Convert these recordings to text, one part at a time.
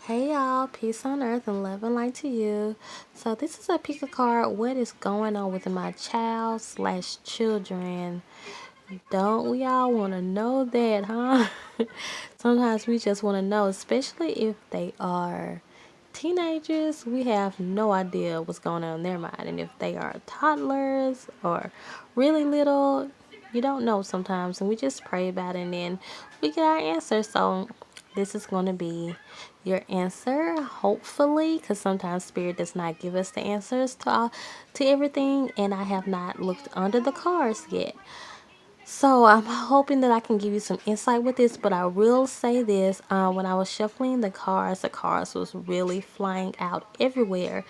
Hey y'all, peace on earth and love and light to you. So this is a pick a card. What is going on with my child slash children? Don't we all want to know that, huh? Sometimes we just want to know, especially if they are teenagers. We have no idea what's going on in their mind. And if they are toddlers or really little, you don't know sometimes. And we just pray about it and then we get our answer. So this is going to be your answer, hopefully, because sometimes spirit does not give us the answers to everything, and I have not looked under the cards yet. So I'm hoping that I can give you some insight with this, but I will say this: when I was shuffling the cards was really flying out everywhere.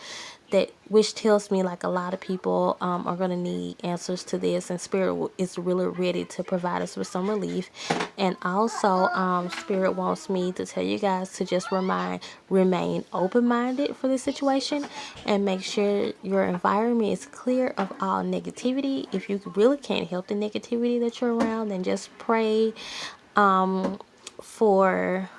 That which tells me like a lot of people are gonna need answers to this, and Spirit is really ready to provide us with some relief. And also, Spirit wants me to tell you guys to just remain open-minded for this situation, and make sure your environment is clear of all negativity. If you really can't help the negativity that you're around, then just pray for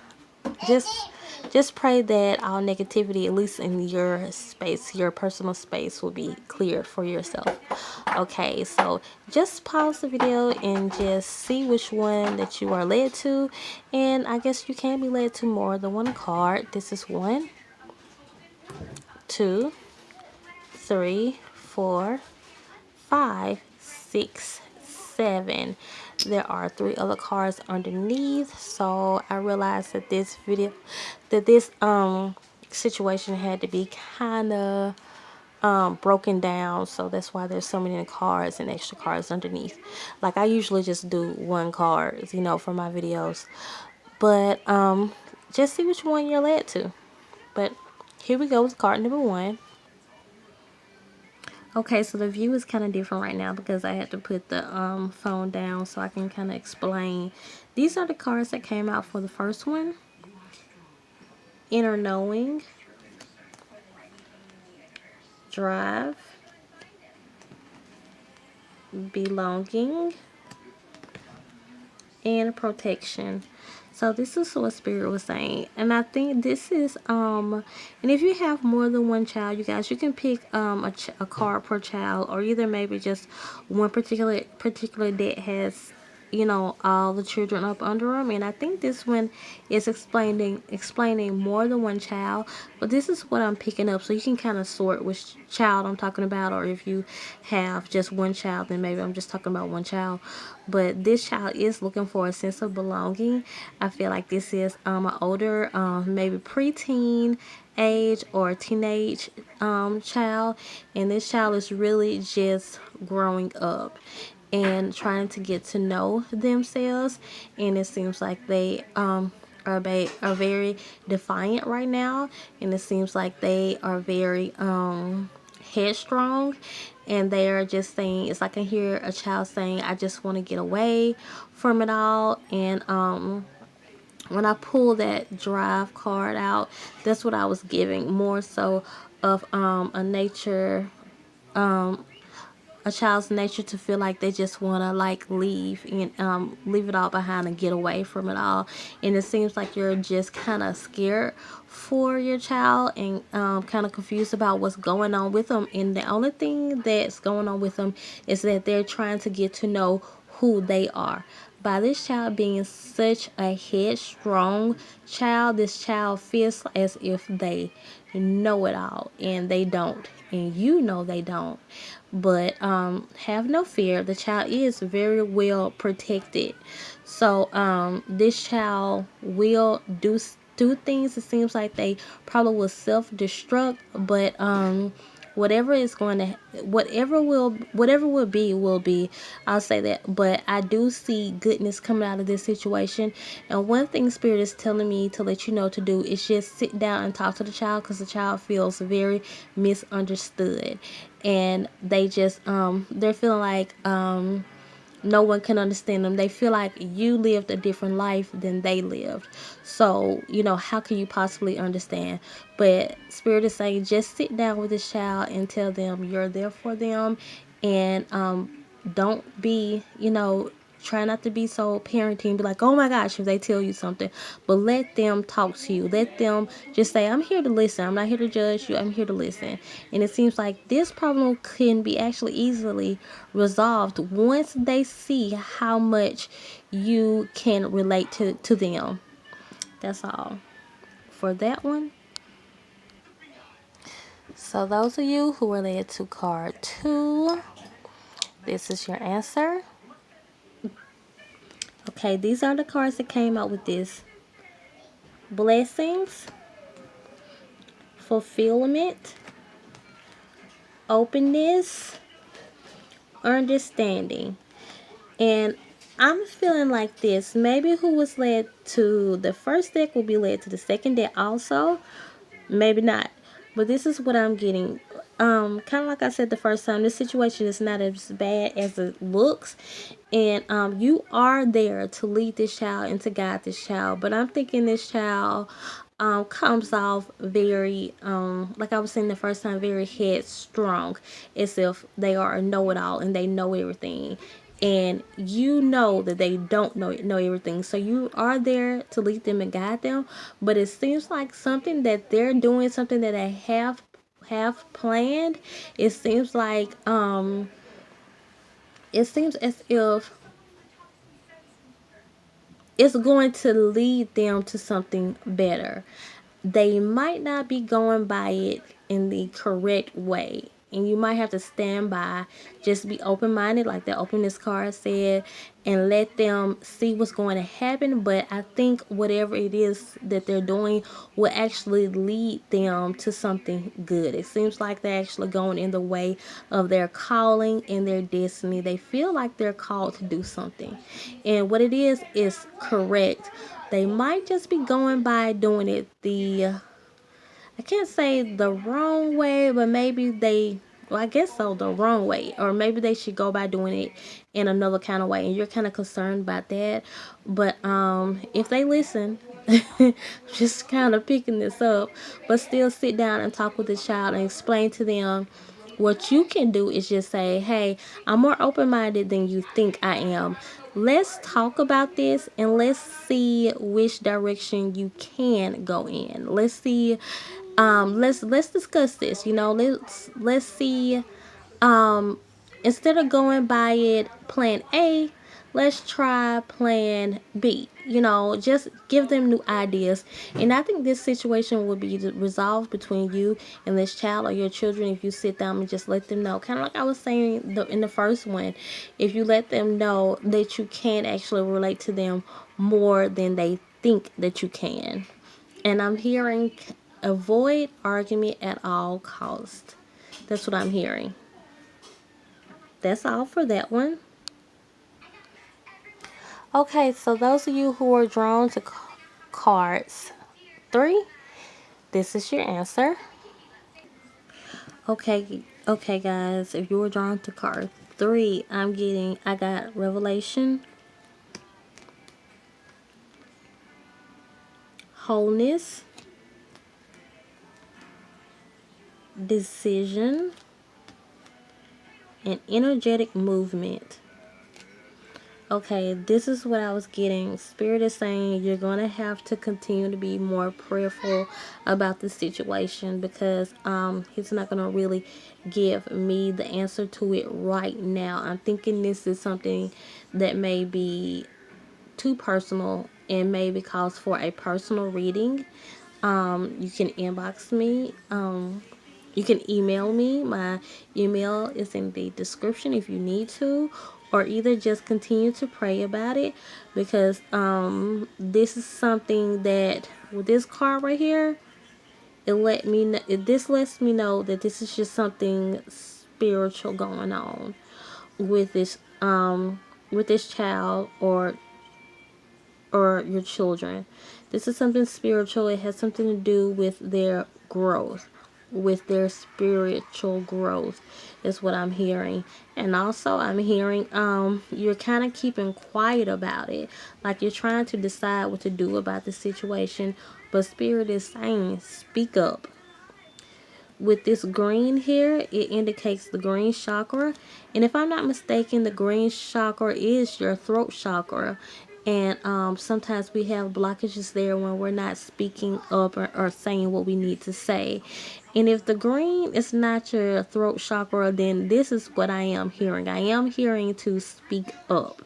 just just pray that all negativity, at least in your space, your personal space, will be cleared for yourself. Okay, so just pause the video and just see which one that you are led to. And I guess you can be led to more than one card. This is 1, 2, 3, 4, 5, 6, 7. There are 3 other cards underneath. So I realized that this situation had to be kind of broken down, so that's why there's so many cards and extra cards underneath. Like I usually just do one card, for my videos, but just see which one you're led to. But here we go with card number 1. Okay, so the view is kind of different right now because I had to put the phone down so I can kind of explain. These are the cards that came out for the first one: inner knowing, drive, belonging, and protection. So this is what Spirit was saying, and I think this is and if you have more than one child, you guys, you can pick a card per child, or either maybe just one particular that has all the children up under them. And I think this one is explaining more than one child, but this is what I'm picking up, so you can kind of sort which child I'm talking about, or if you have just one child, then maybe I'm just talking about one child. But this child is looking for a sense of belonging. I feel like this is an older, maybe preteen age or teenage child, and this child is really just growing up and trying to get to know themselves. And it seems like they are very defiant right now, and it seems like they are very headstrong, and they are just saying, it's like I hear a child saying, I just want to get away from it all. And when I pull that drive card out, that's what I was giving, more so of a child's nature to feel like they just want to like leave and leave it all behind and get away from it all. And it seems like you're just kind of scared for your child, and kind of confused about what's going on with them. And the only thing that's going on with them is that they're trying to get to know who they are. By this child being such a headstrong child, this child feels as if they know it all, and they don't, and they don't. But have no fear, the child is very well protected. So this child will do things. It seems like they probably will self-destruct, but whatever is going to whatever will be, I'll say that. But I do see goodness coming out of this situation. And one thing Spirit is telling me to let you know to do is just sit down and talk to the child, because the child feels very misunderstood, and they just they're feeling like no one can understand them. They feel like you lived a different life than they lived. So, how can you possibly understand? But Spirit is saying, just sit down with this child and tell them you're there for them. And don't be, try not to be so parenting, be like, oh my gosh, if they tell you something, but let them talk to you. Let them just say, I'm here to listen. I'm not here to judge you. I'm here to listen. And it seems like this problem can be actually easily resolved once they see how much you can relate to them. That's all for that one. So those of you who related to card 2, this is your answer. Okay, these are the cards that came out with this. Blessings, fulfillment, openness, understanding. And I'm feeling like this. Maybe who was led to the first deck will be led to the second deck also. Maybe not. But this is what I'm getting. Kind of like I said the first time, this situation is not as bad as it looks. And you are there to lead this child and to guide this child. But I'm thinking this child comes off very, like I was saying the first time, very headstrong, as if they are a know-it-all and they know everything. And you know that they don't know everything, so you are there to lead them and guide them. But it seems like something that they're doing, something that they have planned. It seems like it seems as if it's going to lead them to something better. They might not be going by it in the correct way. And you might have to stand by, just be open-minded, like the openness card said, and let them see what's going to happen. But I think whatever it is that they're doing will actually lead them to something good. It seems like they're actually going in the way of their calling and their destiny. They feel like they're called to do something. And what it is correct. They might just be going by doing it I can't say the wrong way, but maybe well, I guess so, the wrong way. Or maybe they should go by doing it in another kind of way. And you're kind of concerned about that. But if they listen, just kind of picking this up, but still sit down and talk with the child and explain to them. What you can do is just say, hey, I'm more open-minded than you think I am. Let's talk about this and let's see which direction you can go in. Let's see, let's discuss this. Let's see, instead of going by it plan A, let's try plan B. Just give them new ideas. And I think this situation will be resolved between you and this child or your children if you sit down and just let them know. Kind of like I was saying in the first one, if you let them know that you can actually relate to them more than they think that you can. And I'm hearing avoid argument at all costs. That's what I'm hearing. That's all for that one. Okay, so those of you who are drawn to cards 3, this is your answer. Okay, guys, if you were drawn to card 3, I got revelation, wholeness, decision, and energetic movement. Okay, this is what I was getting. Spirit is saying you're going to have to continue to be more prayerful about the situation because he's not going to really give me the answer to it right now. I'm thinking this is something that may be too personal and maybe calls for a personal reading. You can inbox me. You can email me. My email is in the description if you need to, or either just continue to pray about it because this is something that with this card right here, this lets me know that this is just something spiritual going on with this child or your children. This is something spiritual. It has something to do with their growth, with their spiritual growth is what I'm hearing. And also I'm hearing you're kind of keeping quiet about it. Like you're trying to decide what to do about the situation, but Spirit is saying speak up. with this green here, it indicates the green chakra. And if I'm not mistaken, the green chakra is your throat chakra. And sometimes we have blockages there when we're not speaking up or saying what we need to say. And if the green is not your throat chakra, then this is what I am hearing. I am hearing to speak up,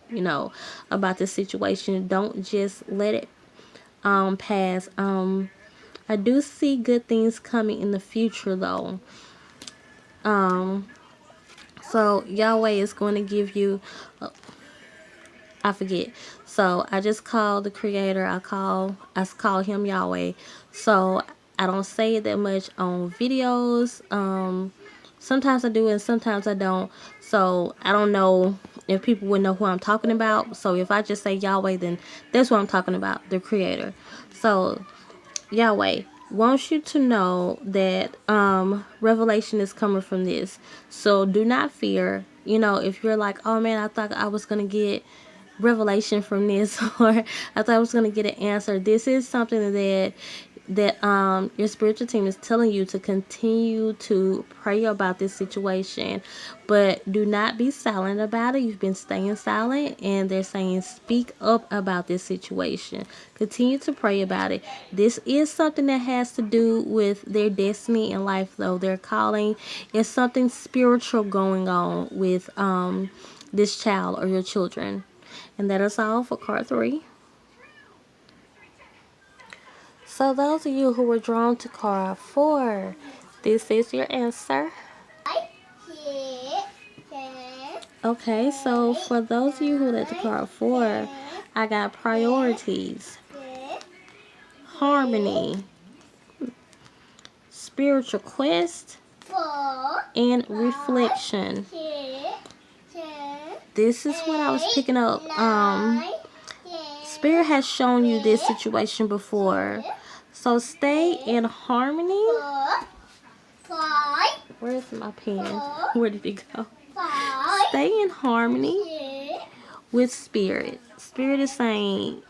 about the situation. Don't just let it pass. I do see good things coming in the future, though. So Yahweh is going to give you, I forget. So I just call the Creator. I call him Yahweh. So I don't say it that much on videos. Sometimes I do and sometimes I don't. So I don't know if people would know who I'm talking about. So if I just say Yahweh, then that's what I'm talking about, the Creator. So Yahweh wants you to know that revelation is coming from this. So do not fear. If you're like, oh man, I thought I was going to get revelation from this, or I thought I was going to get an answer. This is something that your spiritual team is telling you to continue to pray about this situation, but do not be silent about it. You've been staying silent, and they're saying speak up about this situation. Continue to pray about it. This is something that has to do with their destiny in life, though. Their calling is something spiritual going on with this child or your children. And that is all for card 3. So those of you who were drawn to card 4, this is your answer. Okay, so for those of you who led to card 4, I got priorities, harmony, spiritual quest, and reflection. This is what I was picking up. Spirit has shown you this situation before. So stay in harmony. Where's my pen? Where did it go? Stay in harmony with Spirit. Spirit is saying,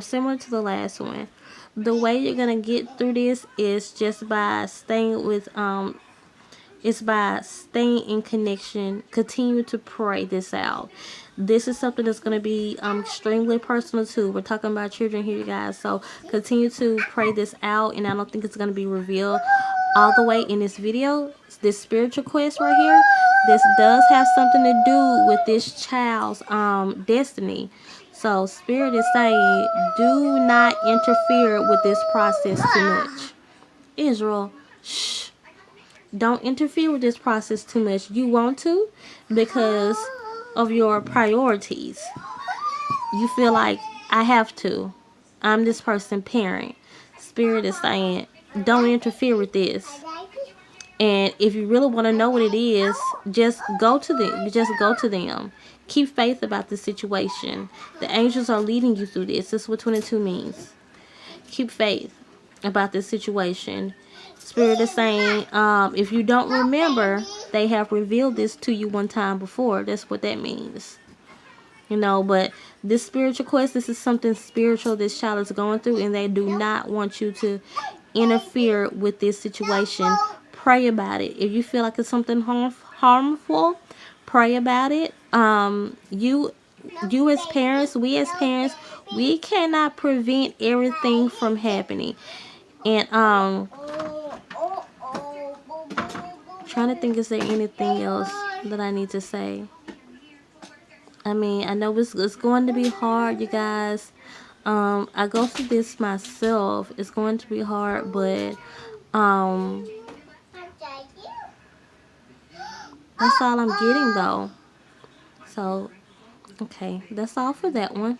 similar to the last one, the way you're going to get through this is just by staying with it's by staying in connection. Continue to pray this out. This is something that's going to be extremely personal too. We're talking about children here, you guys. So continue to pray this out. And I don't think it's going to be revealed all the way in this video. This spiritual quest right here, this does have something to do with this child's destiny. So Spirit is saying, do not interfere with this process too much. Israel, shh. Don't interfere with this process too much. You want to because of your priorities. You feel like, I have to. I'm this person parent. Spirit is saying, don't interfere with this. And if you really want to know what it is, just go to them. Just go to them. Keep faith about the situation. The angels are leading you through this. This is what 22 means. Keep faith about this situation. Spirit is saying, if you don't remember, they have revealed this to you one time before. That's what that means. But this spiritual quest, this is something spiritual this child is going through, and they do not want you to interfere with this situation. Pray about it. If you feel like it's something harmful, pray about it. You as parents, we as parents, we cannot prevent everything from happening. And trying to think, is there anything else that I need to say? I mean, I know it's going to be hard, you guys. I go through this myself. It's going to be hard, but that's all I'm getting, though. So, okay, that's all for that one.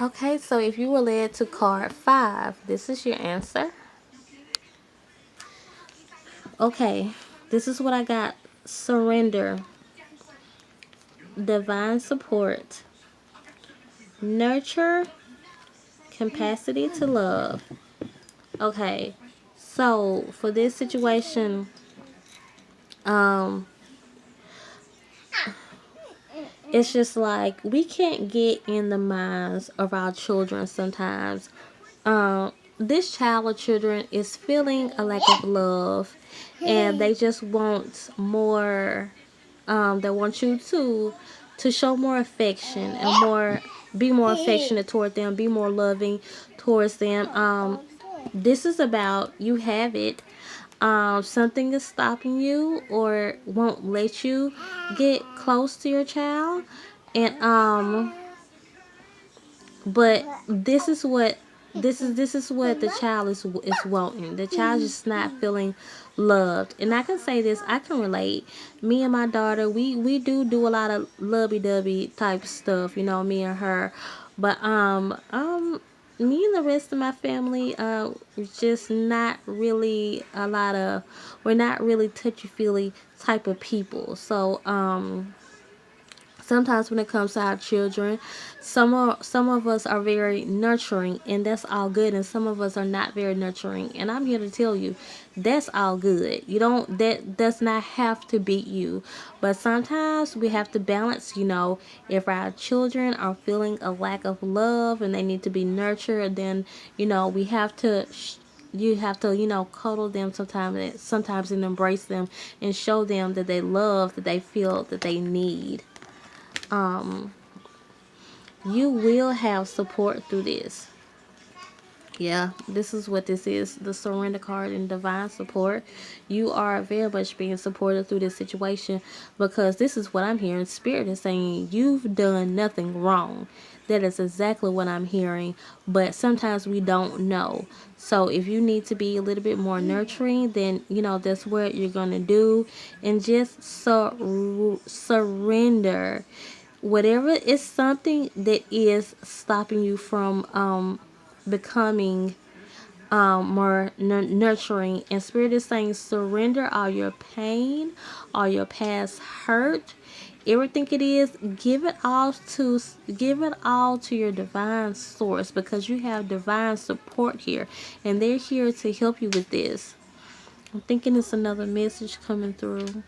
Okay, so if you were led to card 5, this is your answer. Okay, this is what I got. Surrender, divine support, nurture, capacity to love. Okay, so for this situation, it's just like we can't get in the minds of our children sometimes. this child or children is feeling a lack of love, and they just want more. They want you to show more affection and be more affectionate toward them, be more loving towards them. This is about you have it. Something is stopping you or won't let you get close to your child, and but this is what the child is wanting. The child just not feeling loved. And I can say this, I can relate. Me and my daughter, we do a lot of lovey-dovey type stuff, me and her. But me and the rest of my family, just not really a lot of, we're not really touchy-feely type of people. So sometimes when it comes to our children, some of us are very nurturing, and that's all good, and some of us are not very nurturing, and I'm here to tell you that's all good. You don't That does not have to be you, but sometimes we have to balance. If our children are feeling a lack of love and they need to be nurtured, then we have to you have to cuddle them sometimes and embrace them and show them that they love, that they feel, that they need. um you will have support through this. Yeah, this is what this is, the surrender card and divine support. You are very much being supported through this situation, because this is what I'm hearing. Spirit is saying you've done nothing wrong. That is exactly what I'm hearing, but sometimes we don't know. So if you need to be a little bit more nurturing, then that's what you're going to do, and just surrender whatever is something that is stopping you from becoming more nurturing. And Spirit is saying surrender all your pain, all your past hurt, everything it is. Give it all to your divine source, because you have divine support here, and they're here to help you with this. I'm thinking it's another message coming through.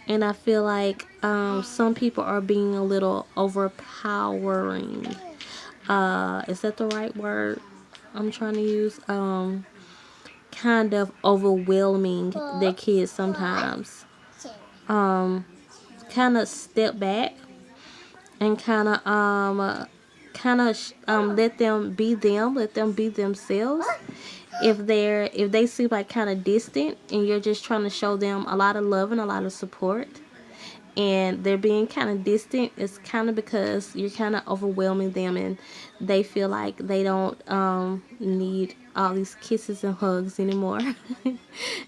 And I feel like some people are being a little overpowering. Is that the right word I'm trying to use? Kind of overwhelming their kids sometimes. Um, Kind of step back and let them be themselves. If they seem like kind of distant, and you're just trying to show them a lot of love and a lot of support, and they're being kind of distant, it's kind of because you're kind of overwhelming them, and they feel like they don't need all these kisses and hugs anymore.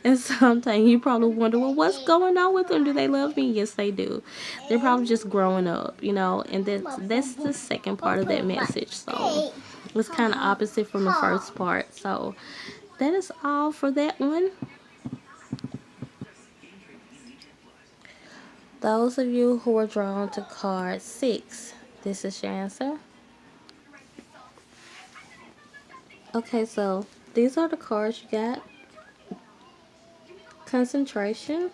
And sometimes you probably wonder, well, what's going on with them? Do they love me? Yes, they do. They're probably just growing up, and that's the second part of that message. So it's kind of opposite from the first part. So that is all for that one. Those of you who are drawn to card 6, this is your answer. Okay, so these are the cards you got. Concentration,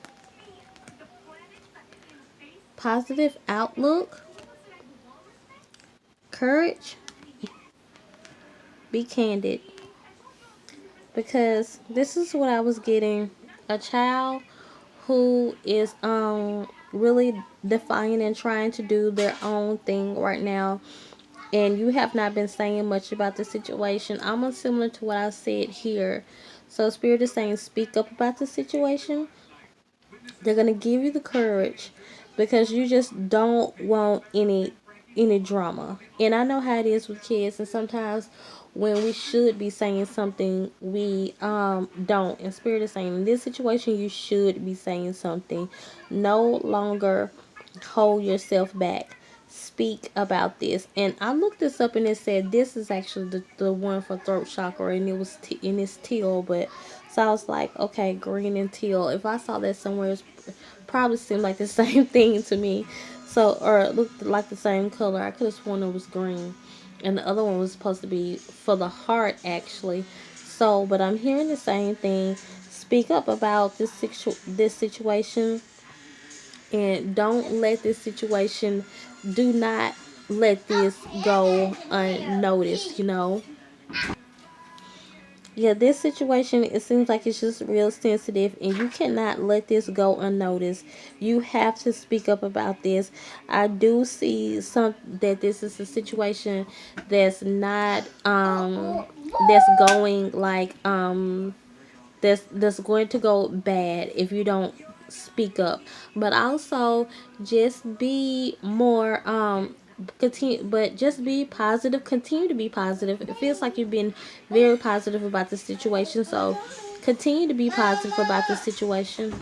positive outlook, courage, be candid. Because this is what I was getting. A child who is really defying and trying to do their own thing right now, and you have not been saying much about the situation. Almost similar to what I said here. So Spirit is saying speak up about the situation. They're gonna give you the courage, because you just don't want any drama. And I know how it is with kids, and sometimes when we should be saying something, we don't. And Spirit is saying in this situation you should be saying something. No longer hold yourself back. Speak about this. And I looked this up, and it said this is actually the one for throat chakra, and it's teal. But so I was like, okay, green and teal. If I saw that somewhere, it probably seemed like the same thing to me. So, or it looked like the same color. I could have sworn it was green, and the other one was supposed to be for the heart, actually. So, but I'm hearing the same thing. Speak up about this situation, and don't let this situation. Do not let this go unnoticed, you know. Yeah, this situation, it seems like it's just real sensitive, and you cannot let this go unnoticed. You have to speak up about this. I do see some that this is a situation that's not that's going like that's going to go bad if you don't speak up. But also just be more continue, but just be positive, continue to be positive. It feels like you've been very positive about the situation, so continue to be positive about the situation.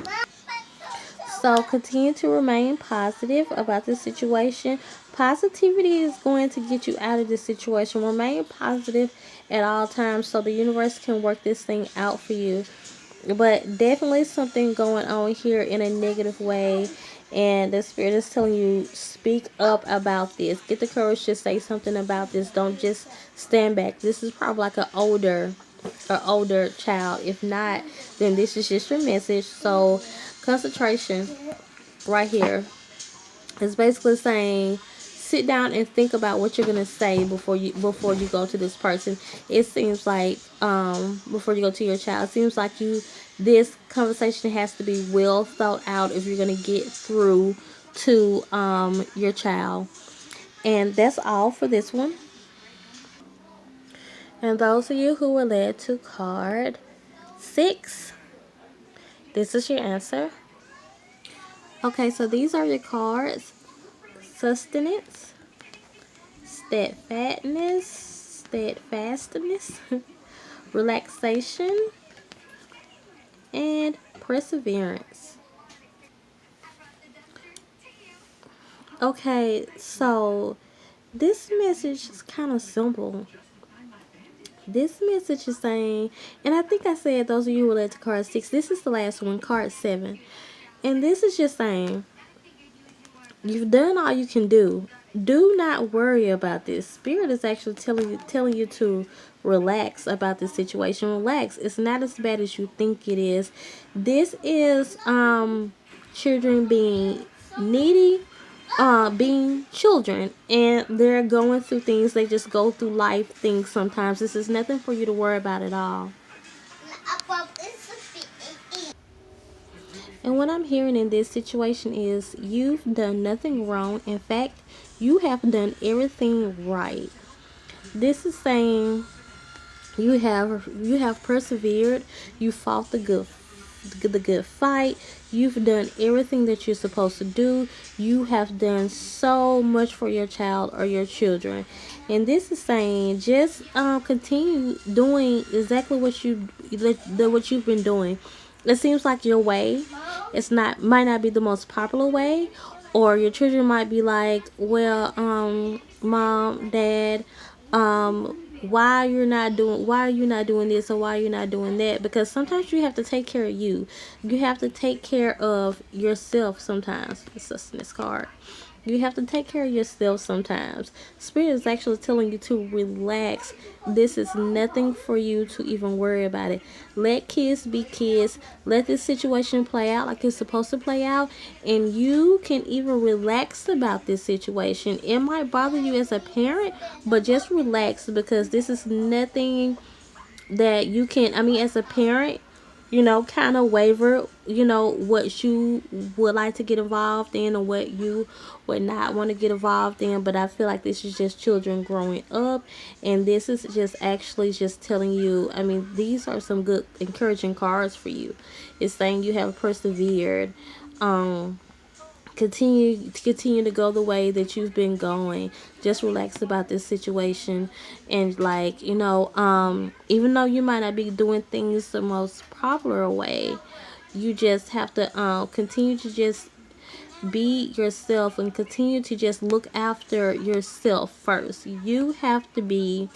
So continue to remain positive about the situation. Positivity is going to get you out of this situation. Remain positive at all times so the universe can work this thing out for you. But definitely something going on here in a negative way, and the spirit is telling you, speak up about this. Get the courage to say something about this. Don't just stand back. This is probably like an older child. If not, then this is just your message. So concentration right here is basically saying, sit down and think about what you're gonna say before you go to this person. It seems like before you go to your child, it seems like you this conversation has to be well thought out if you're gonna get through to your child. And that's all for this one. And those of you who were led to card 6, this is your answer. Okay, so these are your cards: sustenance, steadfastness, relaxation, and perseverance. Okay, so this message is kind of simple. This message is saying, and I think I said those of you who relate to card 6, this is the last one, card 7. And this is just saying, you've done all you can do. Do not worry about this. Spirit is actually telling you to relax about this situation. Relax. It's not as bad as you think it is. This is children being needy, being children, and they're going through things. They just go through life things sometimes. This is nothing for you to worry about at all. And what I'm hearing in this situation is you've done nothing wrong. In fact, you have done everything right. This is saying you have persevered, you fought the good fight, you've done everything that you're supposed to do. You have done so much for your child or your children. And this is saying just continue doing exactly what you've been doing. It seems like your way, it's not might not be the most popular way, or your children might be like, well, mom, dad, why are you not doing this, or why are you not doing that? Because sometimes you have to take care of you. You have to take care of yourself sometimes. It's a this card. You have to take care of yourself sometimes. Spirit is actually telling you to relax. This is nothing for you to even worry about it. Let kids be kids. Let this situation play out like it's supposed to play out. And you can even relax about this situation. It might bother you as a parent, but just relax, because this is nothing that you can, I mean, as a parent, kind of waver, what you would like to get involved in or what you would not want to get involved in. But I feel like this is just children growing up, and this is just actually just telling you, I mean, these are some good encouraging cards for you. It's saying you have persevered. Continue to go the way that you've been going. Just relax about this situation, and like, even though you might not be doing things the most popular way, you just have to continue to just be yourself and continue to just look after yourself first. You have to be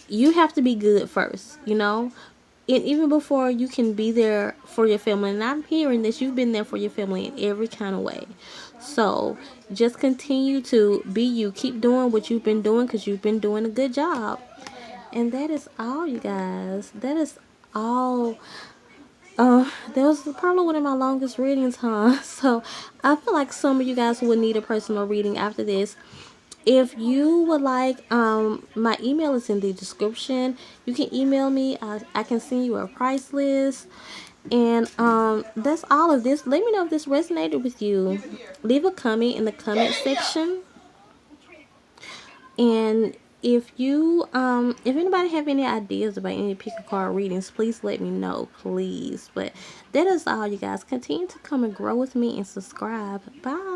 good first, and even before you can be there for your family. And I'm hearing that you've been there for your family in every kind of way. So just continue to be you. Keep doing what you've been doing, because you've been doing a good job. And that is all, you guys. That is all. That was probably one of my longest readings, huh? So I feel like some of you guys would need a personal reading after this. If you would like, my email is in the description. You can email me. I can send you a price list. And that's all of this. Let me know if this resonated with you. Leave a comment in the comment section. And if anybody have any ideas about any pick a card readings, please let me know, please. But that is all, you guys. Continue to come and grow with me and subscribe. Bye.